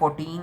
14،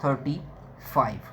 35۔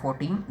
14،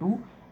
2۔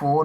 4